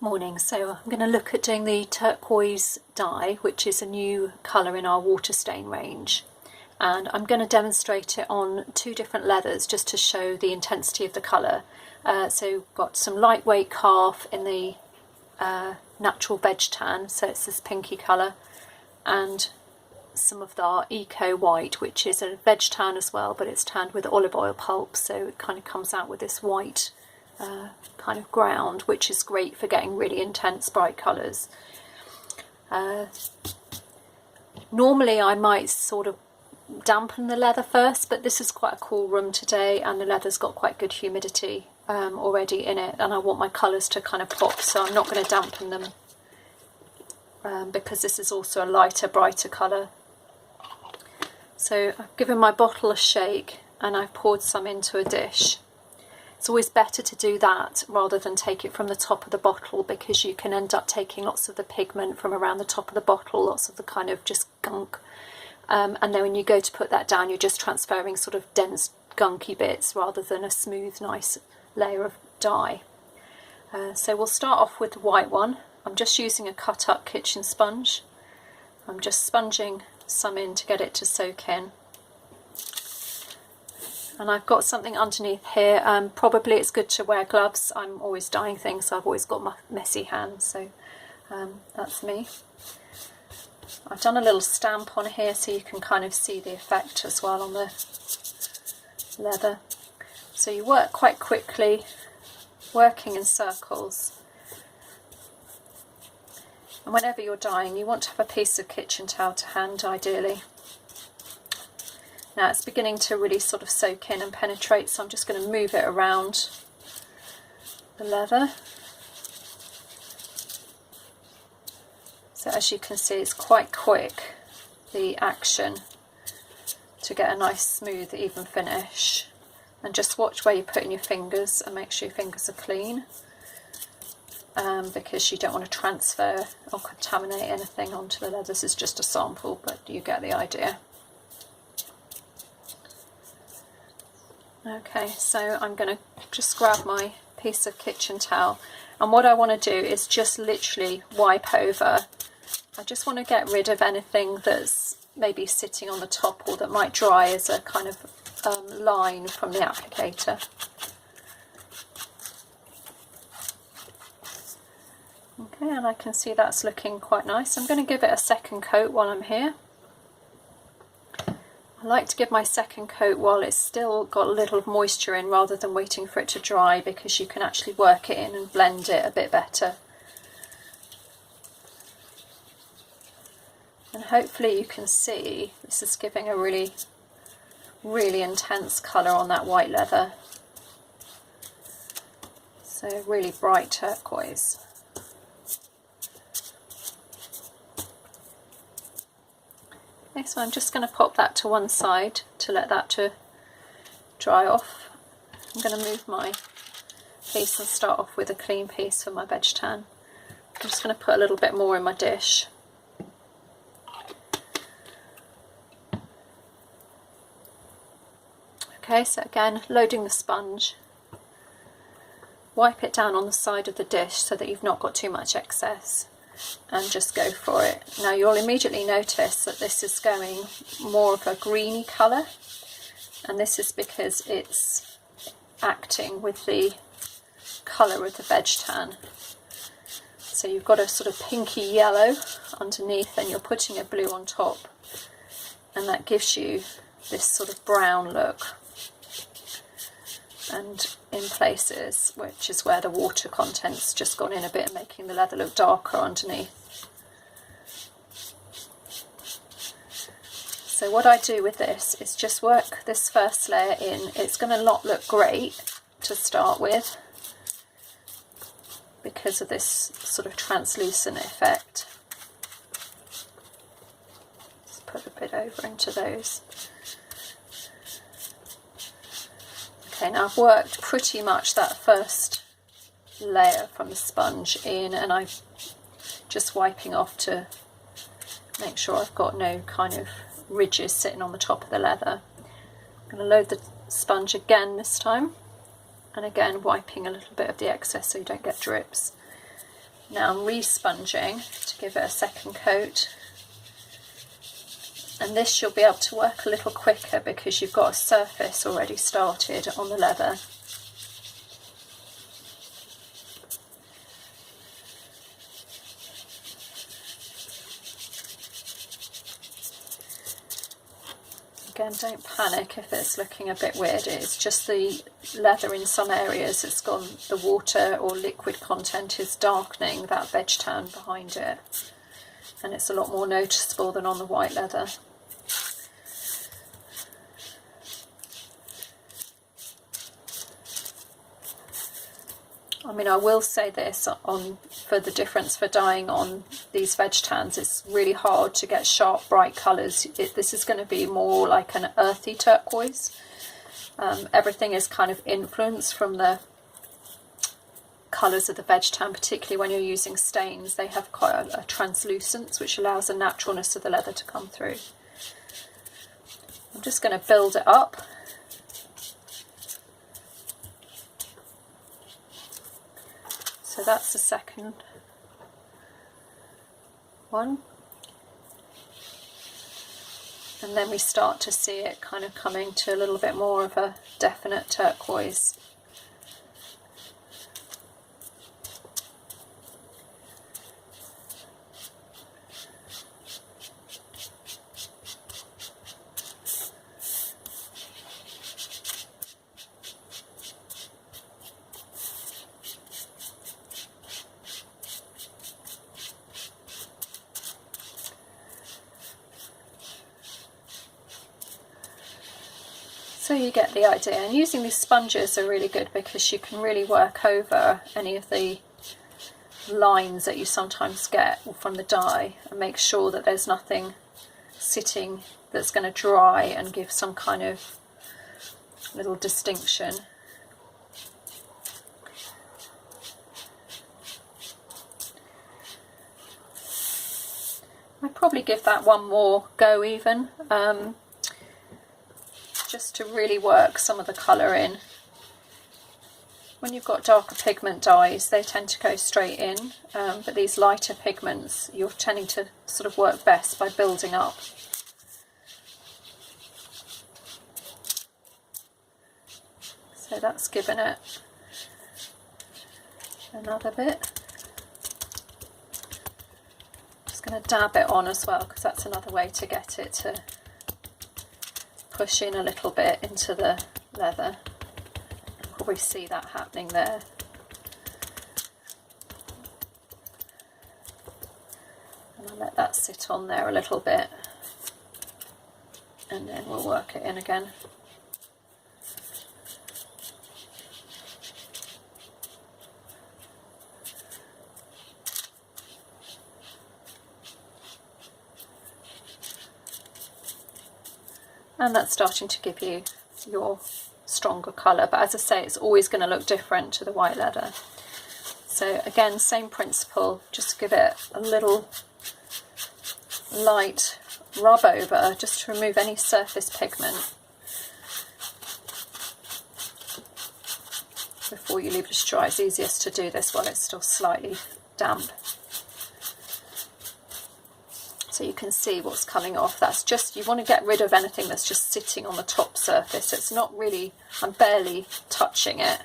Morning. So I'm going to look at doing the turquoise dye, which is a new colour in our water stain range, and I'm going to demonstrate it on two different leathers just to show the intensity of the colour. So got some lightweight calf in the natural veg tan, so it's this pinky colour, and some of our eco white, which is a veg tan as well, but it's tanned with olive oil pulp, so it kind of comes out with this white kind of ground, which is great for getting really intense bright colours. Normally I might sort of dampen the leather first, but this is quite a cool room today and the leather's got quite good humidity already in it, and I want my colours to kind of pop, so I'm not going to dampen them because this is also a lighter, brighter colour. So I've given my bottle a shake and I've poured some into a dish. It's always better to do that rather than take it from the top of the bottle, because you can end up taking lots of the pigment from around the top of the bottle, lots of the kind of just gunk, and then when you go to put that down you're just transferring sort of dense gunky bits rather than a smooth nice layer of dye. So we'll start off with the white one. I'm just using a cut up kitchen sponge. I'm just sponging some in to get it to soak in. And I've got something underneath here. Probably it's good to wear gloves. I'm always dyeing things, so I've always got my messy hands, so that's me. I've done a little stamp on here so you can kind of see the effect as well on the leather. So you work quite quickly, working in circles. And whenever you're dyeing, you want to have a piece of kitchen towel to hand, ideally. Now it's beginning to really sort of soak in and penetrate, so I'm just going to move it around the leather. So as you can see, it's quite quick, the action, to get a nice smooth even finish. And just watch where you're putting your fingers and make sure your fingers are clean, because you don't want to transfer or contaminate anything onto the leather. This is just a sample, but you get the idea. Okay, so I'm going to just grab my piece of kitchen towel, and what I want to do is just literally wipe over. I just want to get rid of anything that's maybe sitting on the top or that might dry as a kind of line from the applicator. Okay, and I can see that's looking quite nice. I'm going to give it a second coat while I'm here. I like to give my second coat while it's still got a little moisture in, rather than waiting for it to dry, because you can actually work it in and blend it a bit better. And hopefully you can see this is giving a really, really intense colour on that white leather. So really bright turquoise. Okay, so I'm just going to pop that to one side to let that to dry off. I'm going to move my piece and start off with a clean piece for my veg tan. I'm just going to put a little bit more in my dish. Okay, so again, loading the sponge. Wipe it down on the side of the dish so that you've not got too much excess, and just go for it. Now you'll immediately notice that this is going more of a greeny colour, and this is because it's acting with the colour of the veg tan. So you've got a sort of pinky yellow underneath and you're putting a blue on top, and that gives you this sort of brown look. And in places, which is where the water content's just gone in a bit, making the leather look darker underneath. So what I do with this is just work this first layer in. It's going to not look great to start with because of this sort of translucent effect. Just put a bit over into those. Okay, now I've worked pretty much that first layer from the sponge in, and I'm just wiping off to make sure I've got no kind of ridges sitting on the top of the leather. I'm going to load the sponge again this time, and again wiping a little bit of the excess so you don't get drips. Now I'm re-sponging to give it a second coat, and this you'll be able to work a little quicker because you've got a surface already started on the leather. Again, don't panic if it's looking a bit weird. It's just the leather in some areas, it's gone, the water or liquid content is darkening that veg tan behind it, and it's a lot more noticeable than on the white leather. I mean, I will say this for the difference for dyeing on these veg tans, it's really hard to get sharp, bright colours. This is going to be more like an earthy turquoise. Everything is kind of influenced from the colours of the veg tan, particularly when you're using stains. They have quite a translucence, which allows the naturalness of the leather to come through. I'm just going to build it up. So that's the second one, and then we start to see it kind of coming to a little bit more of a definite turquoise. So you get the idea, and using these sponges are really good because you can really work over any of the lines that you sometimes get from the dye and make sure that there's nothing sitting that's going to dry and give some kind of little distinction. I'd probably give that one more go even. Just to really work some of the colour in. When you've got darker pigment dyes, they tend to go straight in, but these lighter pigments, you're tending to sort of work best by building up. So that's given it another bit. Just going to dab it on as well, because that's another way to get it to push in a little bit into the leather. You can probably see that happening there. And I'll let that sit on there a little bit, and then we'll work it in again. And that's starting to give you your stronger colour, but as I say, it's always going to look different to the white leather. So again, same principle, just give it a little light rub over just to remove any surface pigment before you leave it to dry. It's easiest to do this while it's still slightly damp. So you can see what's coming off. That's just, you want to get rid of anything that's just sitting on the top surface. It's not really, I'm barely touching it,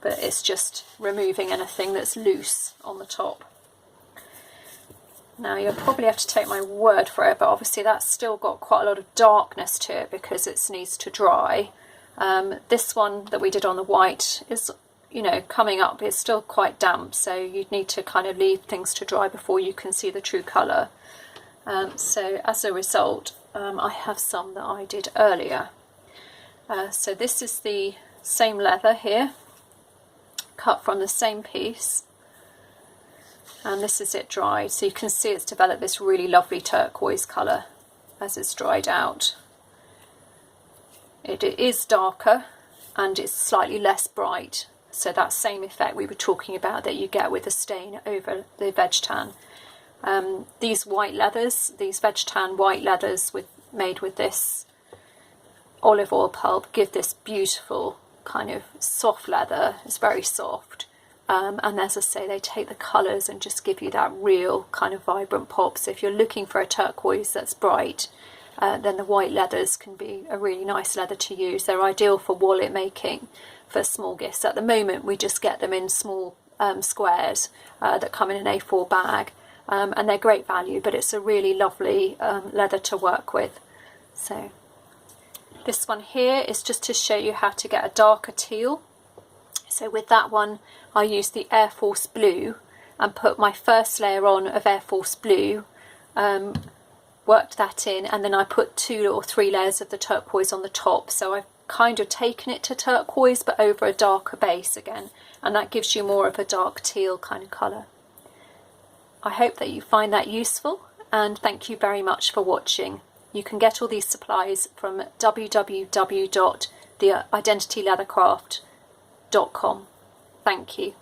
but it's just removing anything that's loose on the top. Now you'll probably have to take my word for it, but obviously that's still got quite a lot of darkness to it because it needs to dry. This one that we did on the white is, you know, coming up, it's still quite damp, so you'd need to kind of leave things to dry before you can see the true colour. So as a result, I have some that I did earlier. So this is the same leather here, cut from the same piece, and this is it dried. So you can see it's developed this really lovely turquoise colour as it's dried out. It is darker and it's slightly less bright. So that same effect we were talking about that you get with the stain over the veg tan. These white leathers, these veg tan white leathers made with this olive oil pulp give this beautiful kind of soft leather. It's very soft, and as I say, they take the colours and just give you that real kind of vibrant pop. So if you're looking for a turquoise that's bright, then the white leathers can be a really nice leather to use. They're ideal for wallet making, for small gifts. At the moment we just get them in small squares that come in an A4 bag, and they're great value, but it's a really lovely leather to work with. So this one here is just to show you how to get a darker teal. So with that one I used the Air Force Blue and put my first layer on of Air Force Blue, worked that in, and then I put 2 or 3 layers of the turquoise on the top. So I've kind of taken it to turquoise but over a darker base again, and that gives you more of a dark teal kind of colour. I hope that you find that useful, and thank you very much for watching. You can get all these supplies from www.theidentityleathercraft.com. Thank you.